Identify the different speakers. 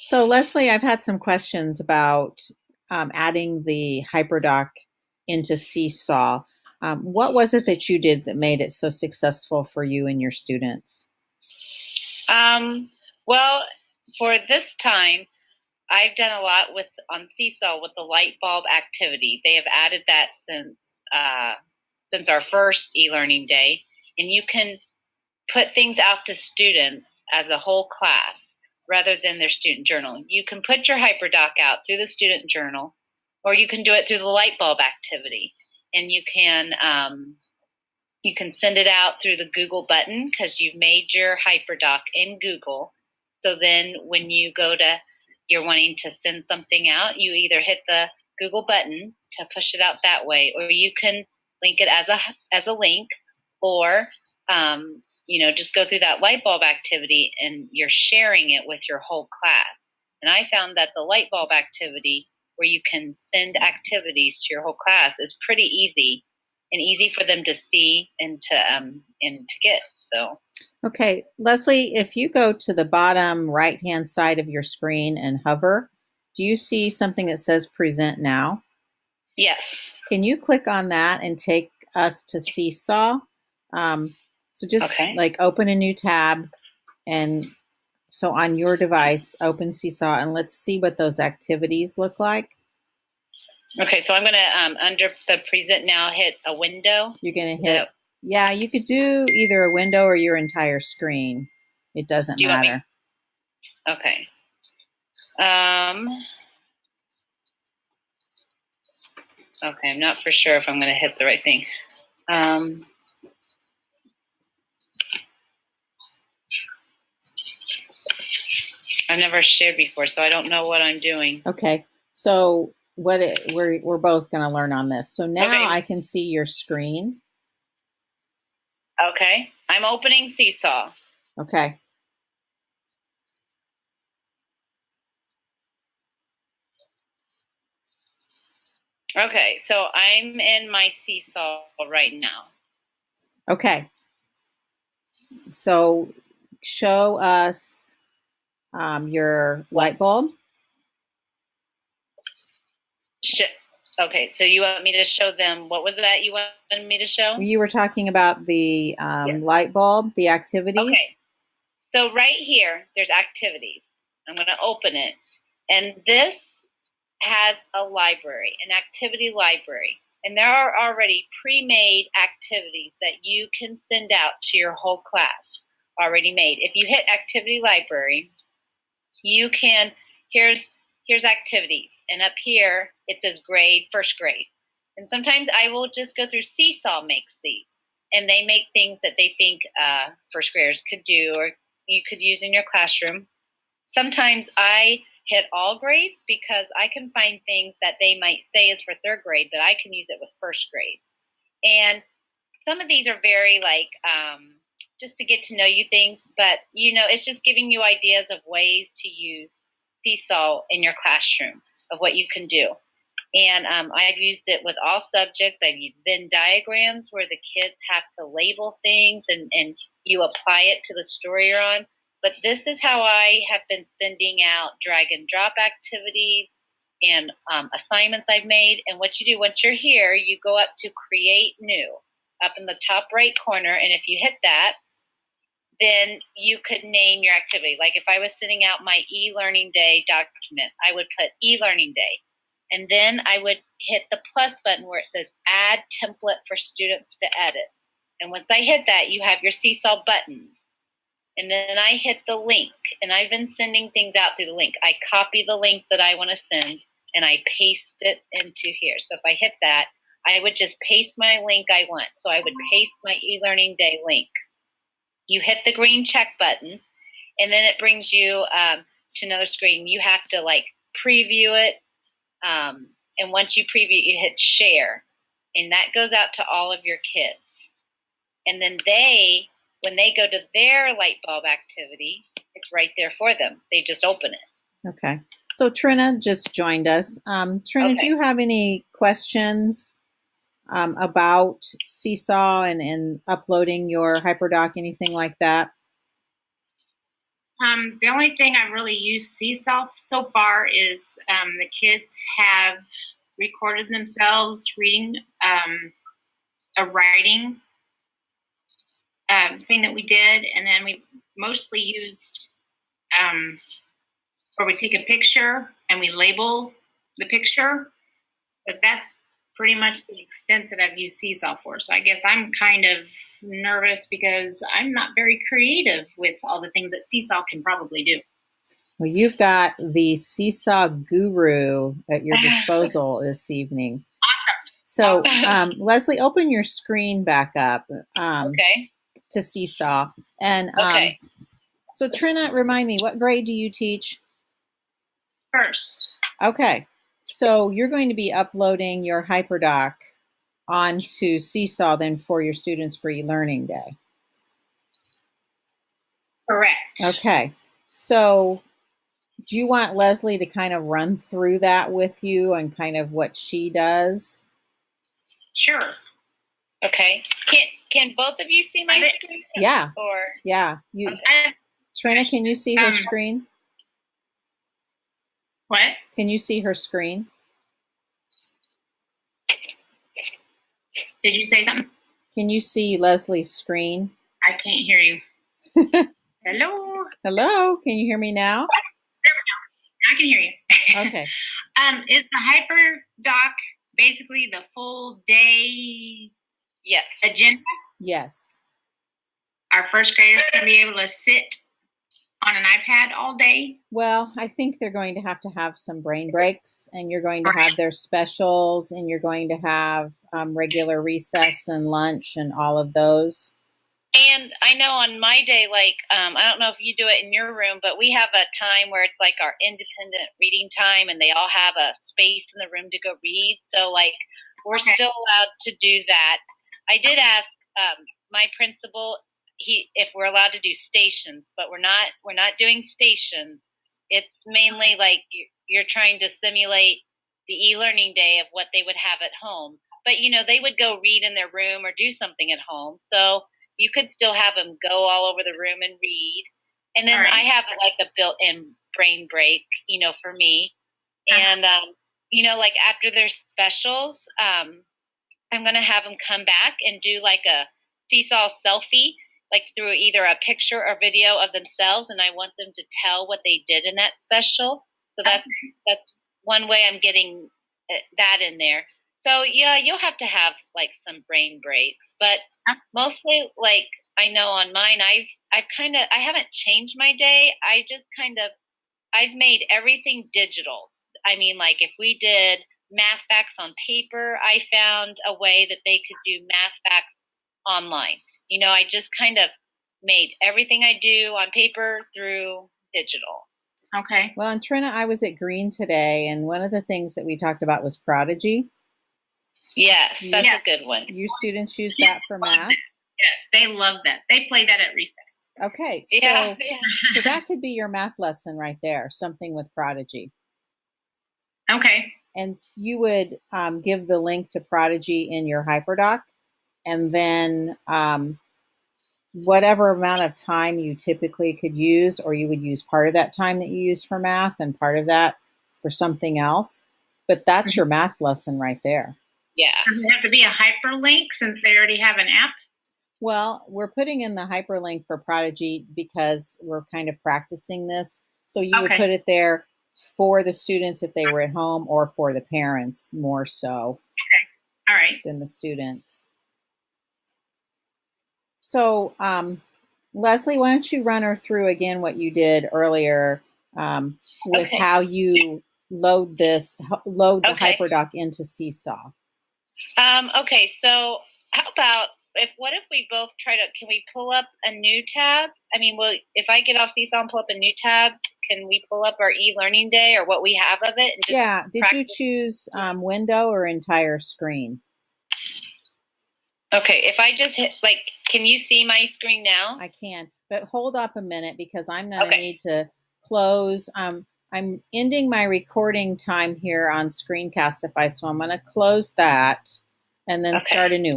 Speaker 1: So Leslie, I've had some questions about adding the Hyperdoc into Seesaw. What was it that you did that made it so successful for you and your students?
Speaker 2: Um, well, for this time, I've done a lot with on Seesaw with the light bulb activity. They have added that uh, since our first e-learning day, and you can put things out to students as a whole class rather than their student journal. You can put your hyperdoc out through the student journal, or you can do it through the light bulb activity, and you can send it out through the Google button because you've made your hyperdoc in Google. So then when you're wanting to send something out, you either hit the Google button to push it out that way, or you can link it as a link, or just go through that light bulb activity and you're sharing it with your whole class. And I found that the light bulb activity, where you can send activities to your whole class, is pretty easy and easy for them to see and to get. So
Speaker 1: Okay, Leslie, if you go to the bottom right-hand side of your screen and hover, do you see something that says Present Now?
Speaker 2: yes.
Speaker 1: Can you click on that and take us to Seesaw? So just
Speaker 2: Okay.
Speaker 1: like open a new tab, and so on your device, open Seesaw, and let's see what those activities look like.
Speaker 2: Okay, so I'm going to, under the present now, hit a window.
Speaker 1: You're going to hit, yeah, you could do either a window or your entire screen. It doesn't
Speaker 2: Do you want me?
Speaker 1: matter.
Speaker 2: Okay. Okay, I'm not for sure if I'm going to hit the right thing. I've never shared before, so I don't know what I'm doing.
Speaker 1: Okay, so we're both going to learn on this. So now
Speaker 2: Okay.
Speaker 1: I can see your screen.
Speaker 2: Okay, I'm opening Seesaw.
Speaker 1: Okay.
Speaker 2: Okay, so I'm in my Seesaw right now.
Speaker 1: Okay. So show us your light bulb.
Speaker 2: Okay, so you want me to show them, what was that you wanted me to show?
Speaker 1: You were talking about the
Speaker 2: Yes.
Speaker 1: light bulb, the activities.
Speaker 2: Okay, so right here, there's activities. I'm going to open it. And this has a library, an activity library. And there are already pre-made activities that you can send out to your whole class, already made. If you hit activity library, you can, here's activities. And up here, it says grade, first grade. And sometimes I will just go through Seesaw makes these. And they make things that they think first graders could do or you could use in your classroom. Sometimes I hit all grades because I can find things that they might say is for third grade, but I can use it with first grade. And some of these are very just to get to know you things, but it's just giving you ideas of ways to use Seesaw in your classroom, of what you can do. And I've used it with all subjects. I've used Venn diagrams where the kids have to label things and you apply it to the story you're on. But this is how I have been sending out drag and drop activities and assignments I've made. And what you do once you're here, you go up to Create New up in the top right corner. And if you hit that, then you could name your activity. Like if I was sending out my e-learning day document, I would put e-learning day. And then I would hit the plus button where it says add template for students to edit. And once I hit that, you have your Seesaw buttons. And then I hit the link, and I've been sending things out through the link. I copy the link that I want to send, and I paste it into here. So if I hit that, I would just paste my link I want. So I would paste my e-learning day link. You hit the green check button, and then it brings you to another screen. You have to preview it, and once you preview, you hit share, and that goes out to all of your kids. And then when they go to their light bulb activity, it's right there for them. They just open it.
Speaker 1: Okay. So Trina just joined us. Trina, do you have any questions about Seesaw and uploading your Hyperdoc, anything like that?
Speaker 3: The only thing I really used Seesaw so far is the kids have recorded themselves reading a writing thing that we did, and then we mostly used where we take a picture and we label the picture, but that's pretty much the extent that I've used Seesaw for. So I guess I'm kind of nervous because I'm not very creative with all the things that Seesaw can probably do.
Speaker 1: Well, you've got the Seesaw guru at your disposal this evening. So, Leslie, open your screen back up
Speaker 2: Okay.
Speaker 1: to Seesaw. And
Speaker 2: Okay.
Speaker 1: so, Trina, remind me, what grade do you teach?
Speaker 3: First.
Speaker 1: Okay. So you're going to be uploading your Hyperdoc onto Seesaw then for your students for eLearning Day.
Speaker 3: Correct.
Speaker 1: Okay. So do you want Leslie to kind of run through that with you and kind of what she does?
Speaker 3: Sure.
Speaker 2: Okay. Can both of you see my screen?
Speaker 1: Yeah.
Speaker 2: Or
Speaker 1: yeah. You,
Speaker 3: okay.
Speaker 1: Trina, can you see her screen?
Speaker 3: What?
Speaker 1: Can you see her screen?
Speaker 3: Did you say something?
Speaker 1: Can you see Leslie's screen?
Speaker 3: I can't hear you. Hello?
Speaker 1: Hello? Can you hear me now?
Speaker 3: There we go. I can hear you.
Speaker 2: Okay.
Speaker 3: Is the Hyperdoc basically the full day agenda?
Speaker 1: Yes.
Speaker 3: Our first graders can be able to sit on an iPad all day?
Speaker 1: Well, I think they're going to have some brain breaks, and you're going to have their specials, and you're going to have regular recess and lunch and all of those.
Speaker 2: And I know on my day, like, I don't know if you do it in your room, but we have a time where it's like our independent reading time, and they all have a space in the room to go read. So, like, we're still allowed to do that. I did ask my principal if we're allowed to do stations, but we're not doing stations. It's mainly like you're trying to simulate the e-learning day of what they would have at home. But, you know, they would go read in their room or do something at home. So you could still have them go all over the room and read. And then I have like a built-in brain break, you know, for me. And, you know, like after their specials, I'm going to have them come back and do like a Seesaw selfie, like through either a picture or video of themselves. And I want them to tell what they did in that special. So that's one way I'm getting that in there. So yeah, you'll have to have like some brain breaks, but mostly like I know on mine, I haven't changed my day. I've made everything digital. I mean, like if we did math facts on paper, I found a way that they could do math facts online. You know, I just kind of made everything I do on paper through digital.
Speaker 3: Okay.
Speaker 1: Well, and Trina, I was at Green today, and one of the things that we talked about was Prodigy.
Speaker 2: Yes, that's a good one.
Speaker 1: Your students use that for math?
Speaker 3: Yes, they love that. They play that at recess.
Speaker 1: Okay, so that could be your math lesson right there, something with Prodigy.
Speaker 3: Okay.
Speaker 1: And you would give the link to Prodigy in your Hyperdoc, and then whatever amount of time you typically could use, or you would use part of that time that you use for math and part of that for something else. But that's your math lesson right there.
Speaker 2: Yeah.
Speaker 3: Does it have to be a hyperlink since they already have an app?
Speaker 1: Well, we're putting in the hyperlink for Prodigy because we're kind of practicing this. So you would put it there for the students if they were at home, or for the parents more so than the students. So, Leslie, why don't you run her through again what you did earlier with how you load the Hyperdoc into Seesaw.
Speaker 2: Okay, so how about what if we both can we pull up a new tab? I mean, if I get off Seesaw and pull up a new tab, can we pull up our e-learning day or what we have of it? And just
Speaker 1: did you choose window or entire screen?
Speaker 2: Okay, if I just hit, like, can you see my screen now?
Speaker 1: I can, but hold up a minute because I'm going to need to close. I'm ending my recording time here on Screencastify, so I'm going to close that and then start a new one.